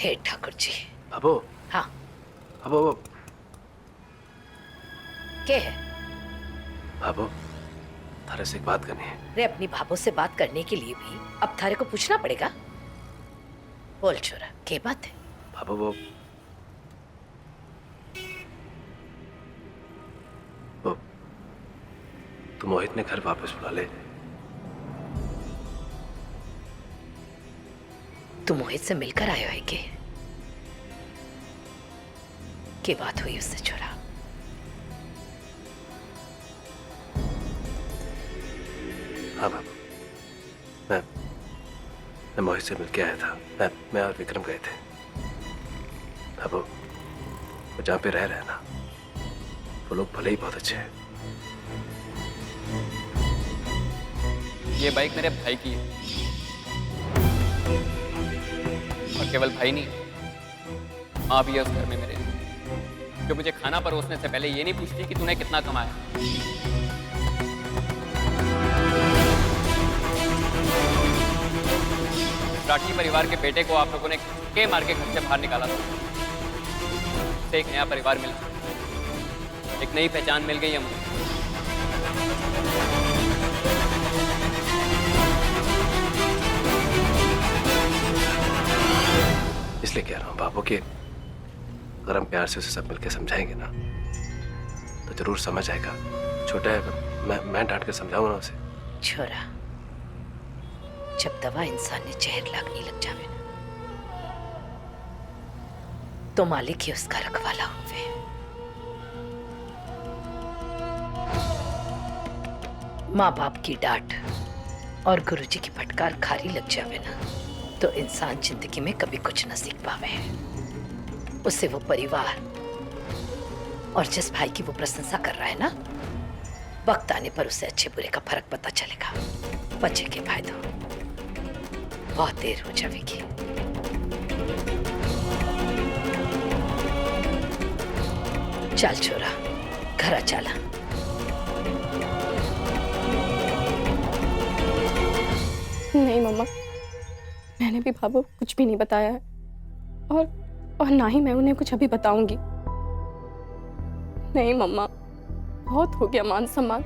हे ठाकुर जी। भाभो। हाँ भाभो। क्या है? भाभो, थारे से एक बात करनी है। रे अपनी भाभो से बात करने के लिए भी अब थारे को पूछना पड़ेगा? बोल छोरा, क्या बात है? भाभो वो तू मोहित ने घर वापस बुला ले। तू मोहित से मिलकर आयो है क्या बात हुई उससे छोरा? हाँ बाबू, मैं मोहित से मिलके आया था। मैं और विक्रम गए थे। बाबू, वो जहाँ पे रह रहे हैं ना, वो लोग भले ही बहुत अच्छे हैं। ये बाइक मेरे भाई की है, और केवल भाई नहीं, माँ भी है उस घर में मेरे, जो मुझे खाना परोसने से पहले ये नहीं पूछती कि तूने कितना कमाया। राठी परिवार के बेटे को आप लोगों ने के मार के घर से बाहर निकाला था। उसे एक नया परिवार मिला, एक नई पहचान मिल गई है मुझे। इसलिए कह रहा हूँ बाबू कि अगर हम प्यार से उसे सब मिलकर समझाएंगे ना, तो जरूर समझ आएगा। छोटा है, मैं डांट कर समझाऊंगा ना उसे। छोरा, जब दवा इंसान ने जहर लागने लग जावे ना, तो मालिक ही उसका रखवाला होवे। माँ बाप की डांट और गुरुजी की फटकार खारी लग जावे ना, तो इंसान जिंदगी में कभी कुछ न सीख पावे। उससे वो परिवार और जिस भाई की वो प्रशंसा कर रहा है ना, वक्त आने पर उसे अच्छे बुरे का फर्क पता चलेगा। बच्चे के भाई दो, बहुत देर हो जाएगी। चल छोरा, घर आ चला। नहीं मम्मा, मैंने भी भाभो को कुछ भी नहीं बताया है, और ना ही मैं उन्हें कुछ अभी बताऊंगी। नहीं मम्मा, बहुत हो गया मान सम्मान,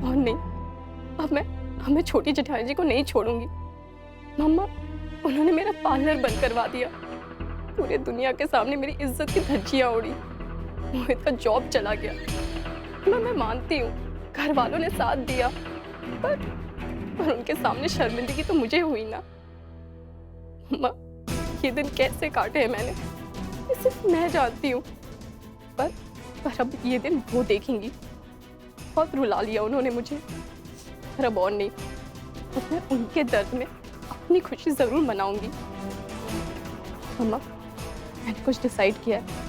और नहीं, अब मैं छोटी जेठानी जी को नहीं छोड़ूंगी। मम्मा, उन्होंने मेरा पार्लर बंद करवा दिया, पूरे दुनिया के सामने मेरी इज्जत की धज्जियां उड़ी, मोहित का जॉब चला गया। मैं मानती हूँ घर वालों ने साथ दिया, पर उनके सामने शर्मिंदगी तो मुझे हुई ना। मम्मा, ये दिन कैसे काटे हैं मैंने, ये सिर्फ मैं जानती हूँ, पर अब ये दिन वो देखेंगी। बहुत रुला लिया उन्होंने मुझे, पर अब और नहीं। अब मैं उनके दर्द में अपनी खुशी जरूर मनाऊंगी। मम्मा, मैंने कुछ डिसाइड किया है।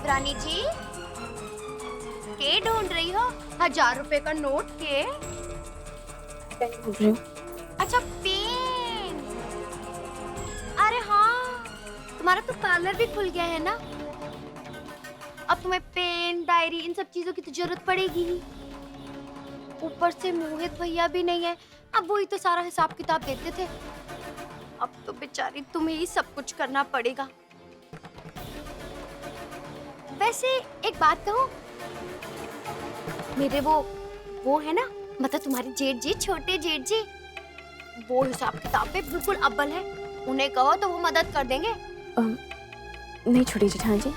रानी जी, के ढूंढ रही हो? 1000 रुपए का नोट के? अच्छा, पेन। अरे हाँ, तुम्हारा तो पार्लर भी खुल गया है ना, अब तुम्हें पेन, डायरी, इन सब चीजों की तो जरूरत पड़ेगी ही। ऊपर से मोहित भैया भी नहीं है, अब वही तो सारा हिसाब किताब देते थे। अब तो बेचारी तुम्हें ही सब कुछ करना पड़ेगा। वैसे एक बात कहूं, मेरे वो है ना, मतलब तुम्हारे जेठ जी, छोटे जेठ जी, वो हिसाब किताब पे बिल्कुल अव्वल है। उन्हें कहो तो वो मदद कर देंगे। नहीं छोटी जेठानी जी,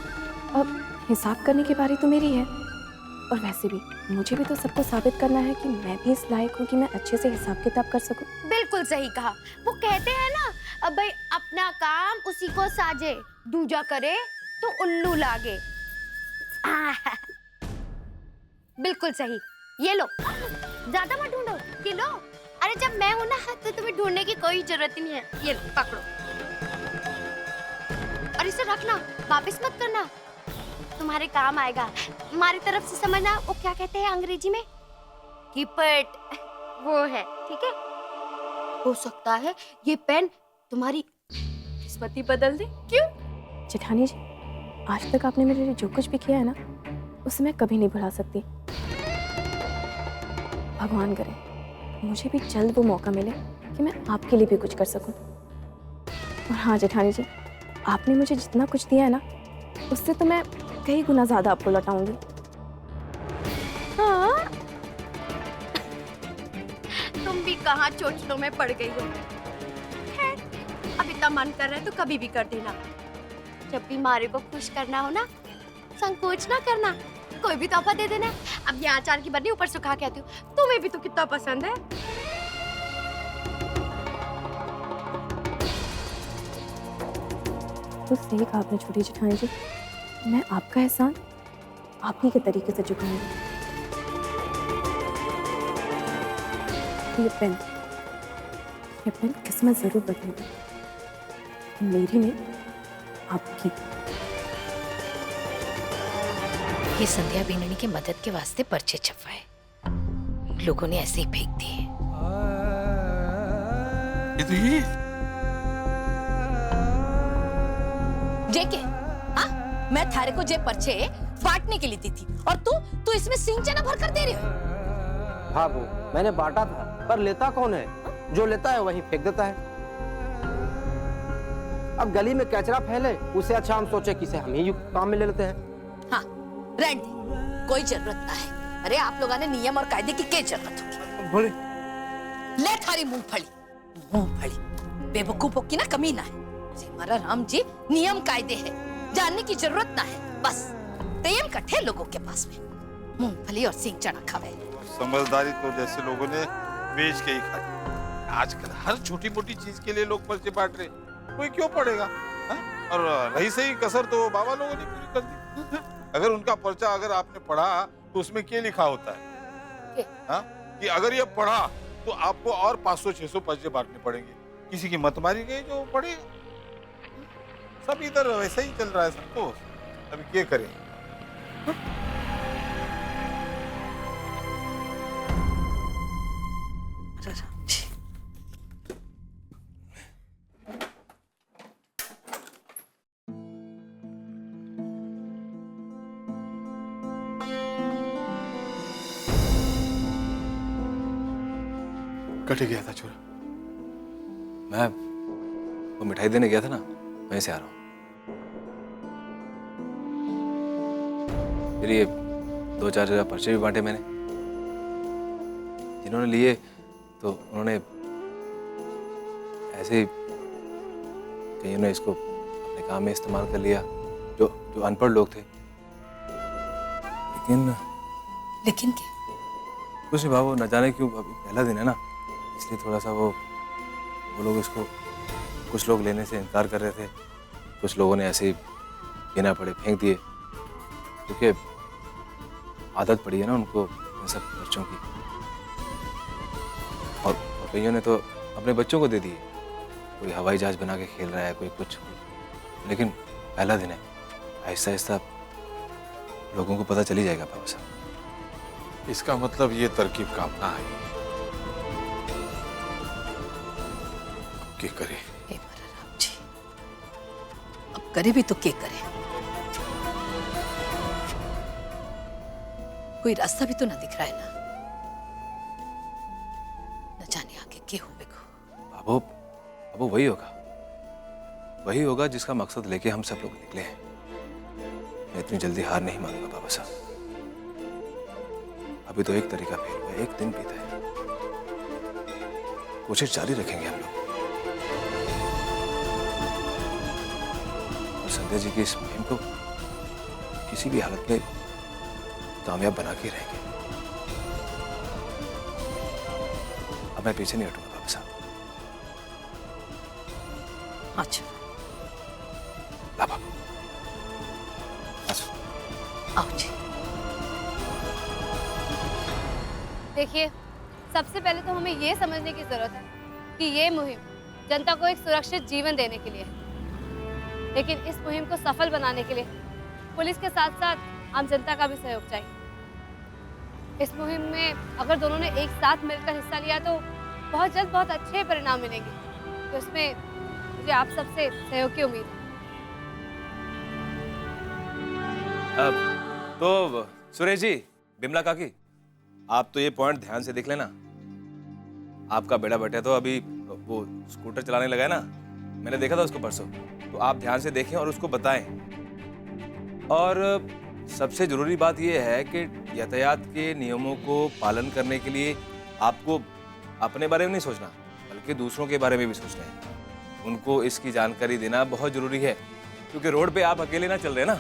अब हिसाब करने की बारी तो मेरी है, और वैसे भी मुझे भी तो सबको साबित करना है कि मैं भी इस लायक हूँ कि मैं अच्छे से हिसाब किताब कर सकूं। बिल्कुल सही कहा। वो कहते हैं ना, अब भाई अपना काम उसी को साजे, दूजा करे तो उल्लू लागे। बिल्कुल सही। ये लो, ज्यादा मत ढूंढो, ये लो। अरे जब मैं हूं ना तो तुम्हें ढूंढने की कोई जरूरत ही नहीं है। ये लो, पकड़ो। और इसे रखना, वापस मत करना, तुम्हारे काम आएगा। हमारी तरफ से समझना, वो क्या कहते हैं अंग्रेजी में, कीप इट, वो है, ठीक है। हो सकता है ये पेन तुम्हारी किस्मत ही बदल दे। क्यों? जेठानी जी, आज तक आपने मेरे लिए जो कुछ भी किया है ना, उसे मैं कभी नहीं भुला सकती। भगवान करे मुझे भी जल्द वो मौका मिले कि मैं आपके लिए भी कुछ कर सकूं। और हाँ जेठानी जी, आपने मुझे जितना कुछ दिया है ना, उससे तो मैं कई गुना ज्यादा आपको लौटाऊंगी। हाँ? तुम भी कहाँ चोचलों में पड़ गई हो। खैर, अब इतना मन कर रहा है तो कभी भी कर देना। जब भी मारे को खुश करना हो ना, संकोच ना करना, कोई भी तोहफा दे देना। अब ये अचार की बर्नी ऊपर सुखा के आती हूँ, तुम्हें भी तो कितना पसंद है। तो सही कहा आपने छोटी जेठानी जी, मैं आपका एहसान आप ही के तरीके से चुकाऊंगी। ये पेन किस्मत जरूर बदलेगी, मेरी नहीं आपकी। ये संध्या बीननी की मदद के वास्ते पर्चे छपवाए, लोगों ने ऐसे ही फेंक दिए। जेके, हाँ, मैं थारे को जे पर्चे बांटने के लिए दी थी और तू इसमें सिंचना भर कर दे रहे हो। भाभू, मैंने बांटा था, पर लेता कौन है? जो लेता है वही फेंक देता है। अब गली में कचरा फैले, उसे अच्छा हम सोचे कि इसे हम ही काम में ले लेते हैं। हाँ, रहने दे, कोई जरूरत ना है। अरे आप लोगों ने नियम और कायदे की क्या जरूरत होगी? बोले ले थारी मूंगफली, बेवकूफों की ना कमी ना है। हमारा राम जी नियम कायदे है, जानने की जरूरत ना है। बस तेम कट्ठे लोगों के पास में मूंगफली और सिंग चना खावे। समझदारी तो जैसे लोगों ने बेच के ही खाई। आजकल हर छोटी मोटी चीज के लिए लोग पर्चे बांट रहे, कोई क्यों पड़ेगा? और रही सही कसर तो बाबा लोगों ने पूरी कर दी। अगर उनका पर्चा अगर आपने पढ़ा तो उसमें क्या लिखा होता है? कि अगर ये पढ़ा तो आपको और 500-600 पर्चे बांटने पड़ेंगे। किसी की मत मारी गई जो पढ़ेगा। सब इधर वैसे ही चल रहा है सबको। अभी क्या करें? कट गया था छोरा। मैं वो मिठाई देने गया था ना, वहीं से आ रहा हूँ। फिर ये 2-4 जगह पर्चे भी बांटे मैंने। जिन्होंने लिए तो उन्होंने ऐसे ही, कईयों ने इसको अपने काम में इस्तेमाल कर लिया, जो अनपढ़ लोग थे। लेकिन क्या? कुछ नहीं बाबू, न जाने क्यों अभी पहला दिन है ना, इसलिए थोड़ा सा वो लोग इसको, कुछ लोग लेने से इनकार कर रहे थे, कुछ लोगों ने ऐसे ही गिना पड़े फेंक दिए, क्योंकि आदत पड़ी है ना उनको इन सब बच्चों की। और कईयों ने तो अपने बच्चों को दे दिए। कोई हवाई जहाज बना के खेल रहा है, कोई कुछ। लेकिन पहला दिन है, आहिस्ता आहिस्ता लोगों को पता चली जाएगा बाबा साहब। इसका मतलब ये तरकीब काम ना है। क्या करे? हे हमारा राम जी, अब करे भी तो क्या करे? कोई रास्ता भी तो ना दिख रहा है ना। न जाने आगे क्या हो बेको। बाबू वही होगा जिसका मकसद लेके हम सब लोग निकले हैं। मैं इतनी जल्दी हार नहीं मानूंगा बाबा साहब। अभी तो एक तरीका फेल हुआ, एक दिन बीता है। कोशिश जारी रखेंगे हम लोग। और संध्या जी की इस मुहिम को किसी भी हालत में कामयाब बना के रहेंगे। अब मैं पीछे नहीं हटूंगा बाबा साहब। अच्छा बाबा आओ जी। देखिए, सबसे पहले तो हमें ये समझने की जरूरत है कि ये मुहिम जनता को एक सुरक्षित जीवन देने के लिए है। लेकिन इस मुहिम को सफल बनाने के लिए पुलिस के साथ साथ आम जनता का भी सहयोग चाहिए। इस मुहिम में अगर दोनों ने एक साथ मिलकर हिस्सा लिया तो बहुत जल्द बहुत अच्छे परिणाम मिलेंगे। तो इसमें मुझे आप सबसे सहयोग की उम्मीद है। अब तो सुरेश जी, बिमला काकी, आप तो ये पॉइंट ध्यान से देख लेना। आपका बेटा बेटा तो अभी वो स्कूटर चलाने लगा है ना, मैंने देखा था उसको परसों। तो आप ध्यान से देखें और उसको बताएं। और सबसे जरूरी बात यह है कि यातायात के नियमों को पालन करने के लिए आपको अपने बारे में नहीं सोचना, बल्कि दूसरों के बारे में भी सोचना है। उनको इसकी जानकारी देना बहुत जरूरी है, क्योंकि रोड पे आप अकेले ना चल रहे ना।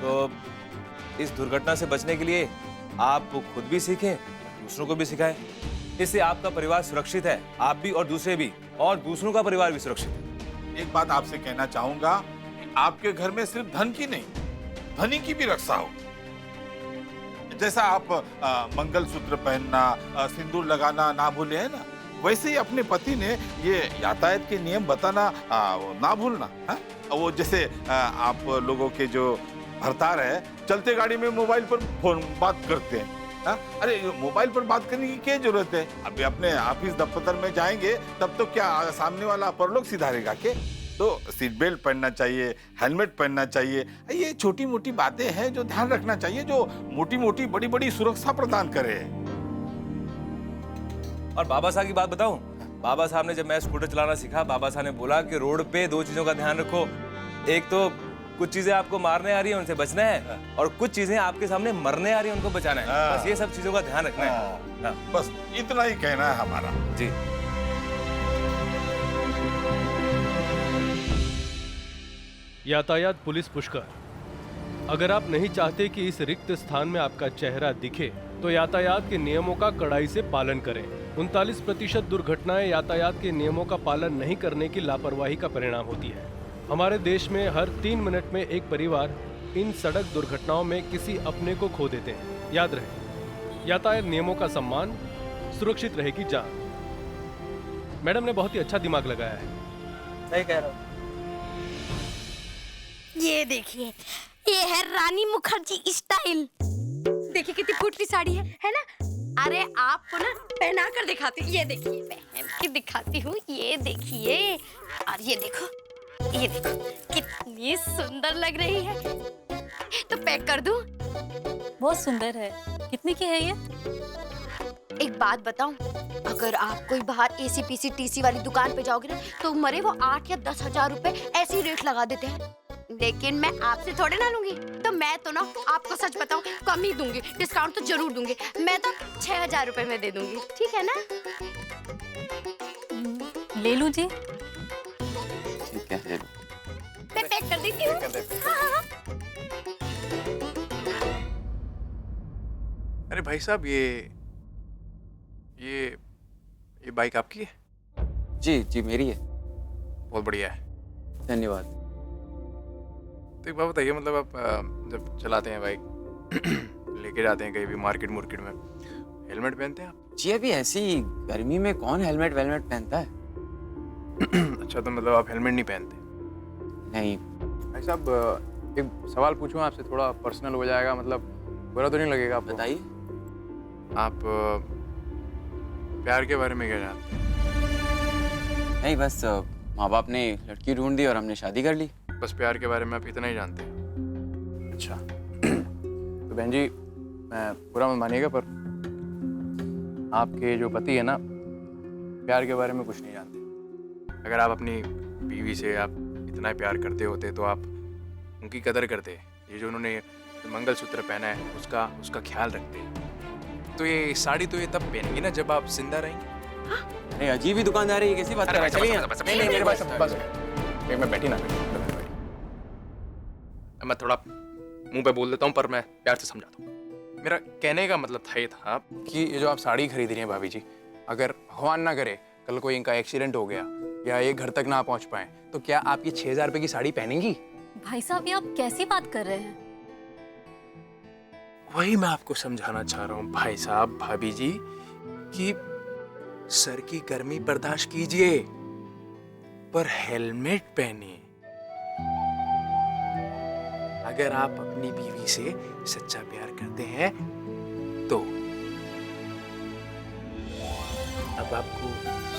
तो इस दुर्घटना से बचने के लिए आप खुद भी सीखें, दूसरों को भी सिखाएं। इससे आपका परिवार सुरक्षित है, आप भी और दूसरे भी, और दूसरों का परिवार भी सुरक्षित है। एक बात आपसे कहना चाहूंगा कि आपके घर में सिर्फ धन की नहीं, धनी की भी रक्षा हो। जैसा आप मंगलसूत्र पहनना, सिंदूर लगाना ना भूले है ना, वैसे ही अपने पति ने ये यातायात के नियम बताना ना भूलना है। वो जैसे आप लोगों के जो भरतार है, चलते गाड़ी में मोबाइल पर फोन बात करते हैं। हा? अरे मोबाइल पर बात करने की क्या जरूरत है? अभी अपने ऑफिस दफ्तर में जाएंगे तब तो क्या सामने वाला परलोक सिधारेगा के? तो सीट बेल्ट पहनना चाहिए, हेलमेट पहनना चाहिए। ये छोटी मोटी बातें हैं जो ध्यान रखना चाहिए, जो मोटी मोटी बड़ी बड़ी सुरक्षा प्रदान करे। और बाबा साहब की बात बताऊं, बाबा साहब ने जब मैं स्कूटर चलाना सीखा, बाबा साहब ने बोला कि रोड पे दो चीजों का ध्यान रखो। एक तो कुछ चीजें आपको मारने आ रही है, उनसे बचना है, और कुछ चीजें आपके सामने मरने आ रही है, उनको बचाना है। बस ये सब चीजों का ध्यान रखना है। बस इतना ही कहना है हमारा जी। यातायात पुलिस पुष्कर, अगर आप नहीं चाहते कि इस रिक्त स्थान में आपका चेहरा दिखे तो यातायात के नियमों का कड़ाई से पालन करें। 39% दुर्घटनाएं यातायात के नियमों का पालन नहीं करने की लापरवाही का परिणाम होती है। हमारे देश में हर 3 मिनट में एक परिवार इन सड़क दुर्घटनाओं में किसी अपने को खो देते हैं। याद रहे, यातायात नियमों का सम्मान, सुरक्षित रहेगी जान। मैडम ने बहुत ही अच्छा दिमाग लगाया है। सही कह रहा हूँ। ये देखिए, ये है रानी मुखर्जी स्टाइल। देखिए कितनी फूटती साड़ी है ना? अरे आपको ना पहना कर दिखाती हूँ। ये देखिए, पहन के दिखाती हूँ। ये देखिए, और ये देखो कितनी सुंदर लग रही है। तो पैक कर दूं? बहुत सुंदर है। कितने की है ये? एक बात बताऊं, अगर आप कोई बाहर एसीपीसी टीसी वाली दुकान पे जाओगे ना, तो मरे वो 8 या 10 हजार रुपए ऐसे ही रेट लगा देते हैं। लेकिन मैं आपसे थोड़े ना लूंगी, तो मैं तो ना आपको सच बताऊं, कम ही दूंगी, डिस्काउंट तो जरूर दूंगी। मैं तो 6000 रुपए में दे दूंगी, ठीक है ना? ले लूं जी? ठीक है, ले लो। मैं पैक कर देती हूँ। हाँ। अरे भाई साहब, ये बाइक आपकी है? जी जी, मेरी है। बहुत बढ़िया है, धन्यवाद। तो एक बात बताइए, मतलब आप जब चलाते हैं बाइक लेके जाते हैं कहीं भी मार्केट मुर्केट में, हेलमेट पहनते हैं आप? जी अभी ऐसी गर्मी में कौन हेलमेट वेलमेट पहनता है? अच्छा, तो मतलब आप हेलमेट नहीं पहनते? नहीं। भाई साहब, एक सवाल पूछूं आपसे, थोड़ा पर्सनल हो जाएगा, मतलब बुरा तो नहीं लगेगा आपको? बताइए। आप प्यार के बारे में क्या जानते हैं? नहीं, बस माँ बाप ने लड़की ढूंढ दी और हमने शादी कर ली। बस प्यार के बारे में आप इतना ही जानते हैं? अच्छा। तो बहन जी, मैं बुरा मत मानिएगा, पर आपके जो पति है ना, प्यार के बारे में कुछ नहीं जानते। अगर आप अपनी बीवी से आप इतना प्यार करते होते तो आप उनकी कदर करते। ये जो उन्होंने मंगलसूत्र पहना है उसका ख्याल रखते। तो ये साड़ी तो ये तब पहनेंगी ना जब आप जिंदा रहेंगे। अरे अजीब ही दुकानदार है, ये कैसी बात कर रहा है? चलिए। नहीं, मेरे पास बस एक मैं बैठी ना, मैं थोड़ा मुंह पे बोल देता हूँ, पर मैं प्यार से समझाता हूँ। मेरा कहने का मतलब था ये था कि ये जो आप साड़ी खरीद रही हैं भाभी जी, अगर भगवान ना करे कल कोई इनका एक्सीडेंट हो गया या ये घर तक ना पहुंच पाए, तो क्या आप ये 6000 रुपए की साड़ी पहनेंगी? भाई साहब, ये आप कैसी बात कर रहे हैं? वही मैं आपको समझाना चाह रहा हूँ भाई साहब, भाभी जी, कि सर की गर्मी बर्दाश्त कीजिए पर हेलमेट पहनिए। अगर आप अपनी बीवी से सच्चा प्यार करते हैं तो। अब आपको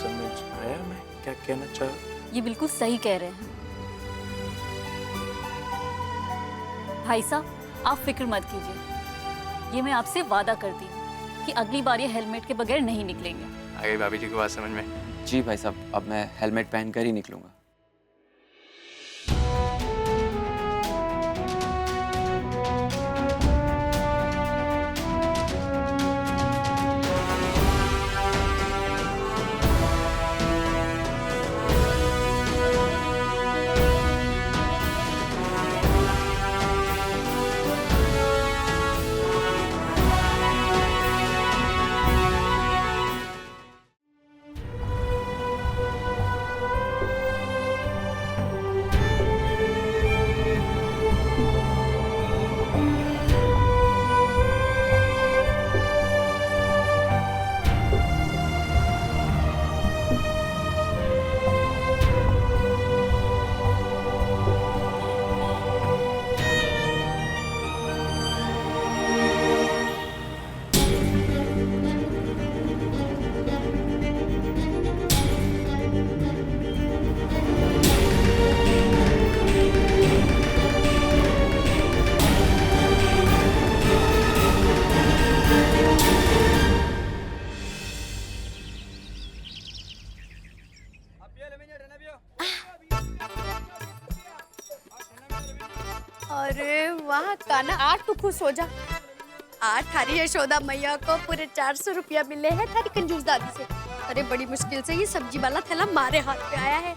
समझ आया मैं क्या कहना चाह रहा हूं? ये बिल्कुल सही कह रहे हैं भाई साहब, आप फिक्र मत कीजिए। ये मैं आपसे वादा करती हूँ कि अगली बार ये हेलमेट के बगैर नहीं निकलेंगे। आ गई भाभी जी की बात समझ में? जी भाई साहब, अब मैं हेलमेट पहनकर ही निकलूंगा। अरे वाह काना, आज तू खुश हो जा। आज थारी यशोदा मैया को पूरे 400 रुपया मिले हैं थारी कंजूस दादी से। अरे बड़ी मुश्किल से ये सब्जी वाला थैला मारे हाथ पे आया है।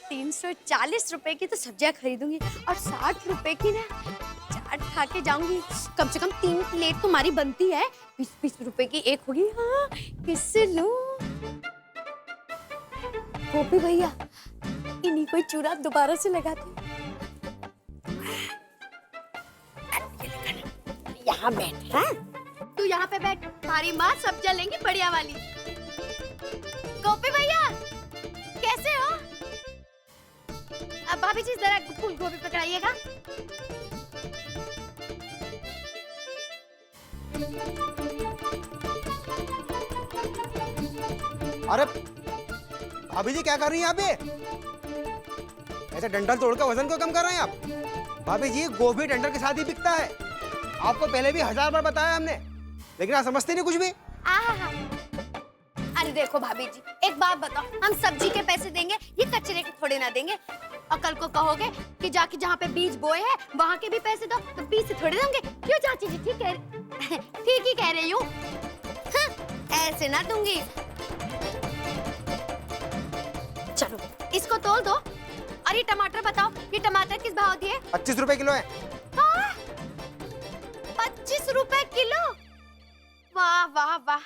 340 रुपए की तो सब्जियां खरीदूंगी और 60 रुपए की ना चाट खा के जाऊंगी। कम से कम 3 प्लेट तुम्हारी बनती है, 20-20 रुपए की एक होगी। हाँ किससे लूं? गोपी भैया, इन्हीं कोई चूरा दोबारा से लगाती। यहाँ बैठ। हाँ? तू यहाँ पे बैठ, हमारी माँ सब्जियां लेंगी बढ़िया वाली। गोपी भैया कैसे हो? अब भाभी जी जरा फूल गोभी पकड़ाइएगा। अरे भाभी जी क्या कर रही हैं यहाँ पे? ऐसे डंडल तोड़ कर वजन को कम कर रहे हैं आप? भाभी जी गोभी डंडल के साथ ही बिकता है। आपको पहले भी 1000 बार बताया हमने, लेकिन आप समझते नहीं कुछ भी। अरे देखो भाभी जी, एक बात बताओ, हम सब्जी के पैसे देंगे, ये कचरे के थोड़े ना देंगे। और कल को कहोगे कि जाके जहाँ पे बीज बोए हैं वहाँ के भी पैसे दो, तो बीज से थोड़े देंगे। क्यों चाची जी? ठीक ही कह रही हूँ। ऐसे ना दूंगी। चलो इसको तोल दो। और ये टमाटर बताओ, ये टमाटर किस भाव दिए? 25 रुपए किलो है। 25 रुपए किलो? वाह वाह वाह,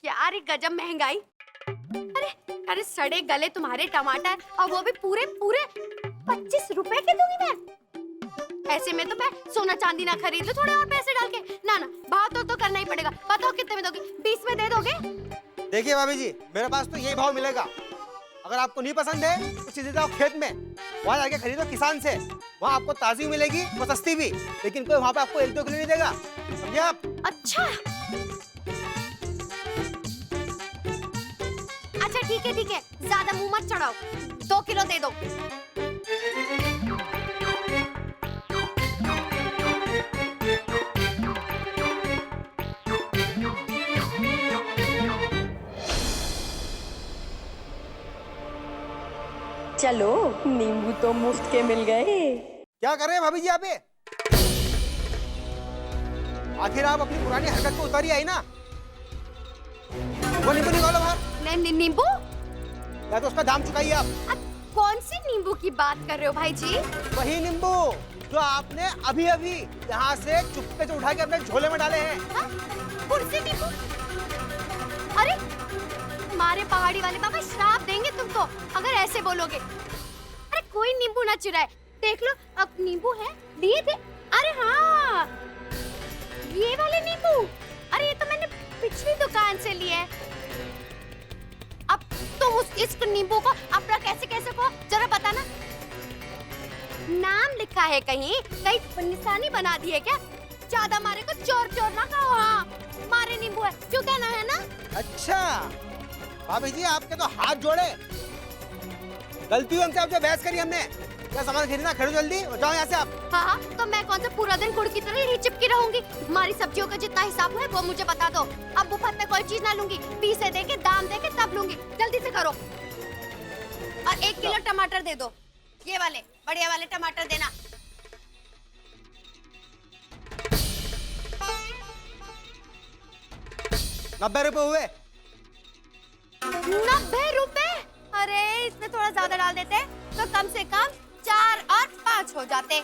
क्या रे गजब महंगाई। अरे सड़े गले तुम्हारे टमाटर, और वो भी पूरे 25 रुपए के दूंगी मैं? ऐसे में तो मैं सोना चांदी ना खरीद लूं थोड़े और पैसे डाल के। ना भाव तो करना ही पड़ेगा। बताओ कितने में दोगे? 20 में दे दोगे? देखिए भाभी जी, मेरे पास तो यही भाव मिलेगा। अगर आपको नहीं पसंद है तो सीधे जाओ खेत में, वहाँ जाके खरीदो किसान से। वहाँ आपको ताजी मिलेगी और सस्ती भी, लेकिन कोई वहाँ पे आपको 1-2 किलो नहीं देगा, समझे आप? अच्छा ठीक है, ज्यादा मुंह मत चढ़ाओ। 2 किलो दे दो। चलो नींबू तो मुफ्त के मिल गए। क्या कर रहे हैं भाभी जी यहाँ पे? आखिर आप अपनी पुरानी हरकत को उतारी आई ना। वो नींबू निकालो बाहर। नींबू? या तो उसका दाम चुकाइए आप। कौन सी नींबू की बात कर रहे हो भाई जी? वही नींबू जो आपने अभी अभी यहाँ से चुपके से उठा के अपने झोले में डाले हैं। कौन सी नींबू? अरे हमारे पहाड़ी वाले बाबा श्राप देंगे तुमको अगर ऐसे बोलोगे। अरे कोई नींबू ना चुराए, देख लो अब नींबू है, दिए थे। अरे हाँ, ये इस नींबू को अपना कैसे कैसे को जरा बताना। नाम लिखा है कहीं कहीं निशानी बना दी है क्या? ज्यादा मारे को चोर चोर ना कहो। हाँ मारे नींबू है क्यों कहना है ना। अच्छा भाभी जी आपके तो हाथ जोड़े, गलती हुई हमसे, आपसे बहस करी हमने। क्या सामान खरीदना, खरीदो जल्दी और जाओ यहाँ से आप। हाँ तो मैं कौन सा पूरा दिन गुड़ की तरह ही चिपकी रहूंगी? हमारी सब्जियों का जितना हिसाब है वो मुझे बता दो। अब मुफ्त में कोई चीज ना लूंगी, पीसे देके दाम देके तब लूंगी। जल्दी से करो। और 1 किलो टमाटर दे दो, ये वाले बढ़िया वाले टमाटर देना। ₹90 हुए। 90 रुपए? अरे इसमें थोड़ा ज्यादा डाल देते तो कम से कम 4 और 5 हो जाते।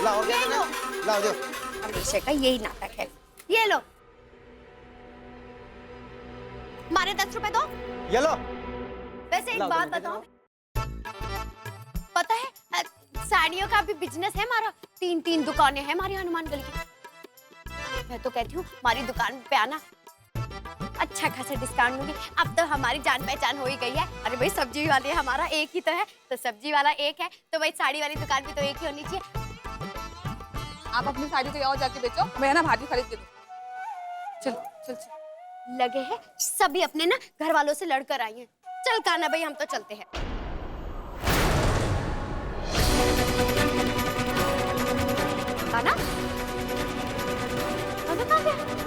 लाओ ये लो। लाओ दो। हमेशा का यही नाटक है। ये लो, मारे 10 रुपए दो। ये लो। वैसे एक बात बताओ, पता है साड़ियों का भी बिजनेस है हमारा। 3 दुकानें हैं हमारी हनुमान गली की। मैं तो कहती हूँ हमारी दुकान पे आना, अच्छा खासा डिस्काउंट दूंगी। अब तो हमारी जान पहचान हो ही गई है। अरे भाई सब्जी वाले हमारा एक ही तो है, तो सब्जी वाला एक है तो भाई साड़ी वाली दुकान भी तो एक ही होनी चाहिए। आप अपनी साड़ी तो और जाके बेचो, मैं ना भाजी खरीद के दूं। चलो चल चल। लगे हैं सभी अपने ना घर वालों से लड़कर आई हैं। चल काना भाई हम तो चलते हैं। काना? काना कहाँ गया?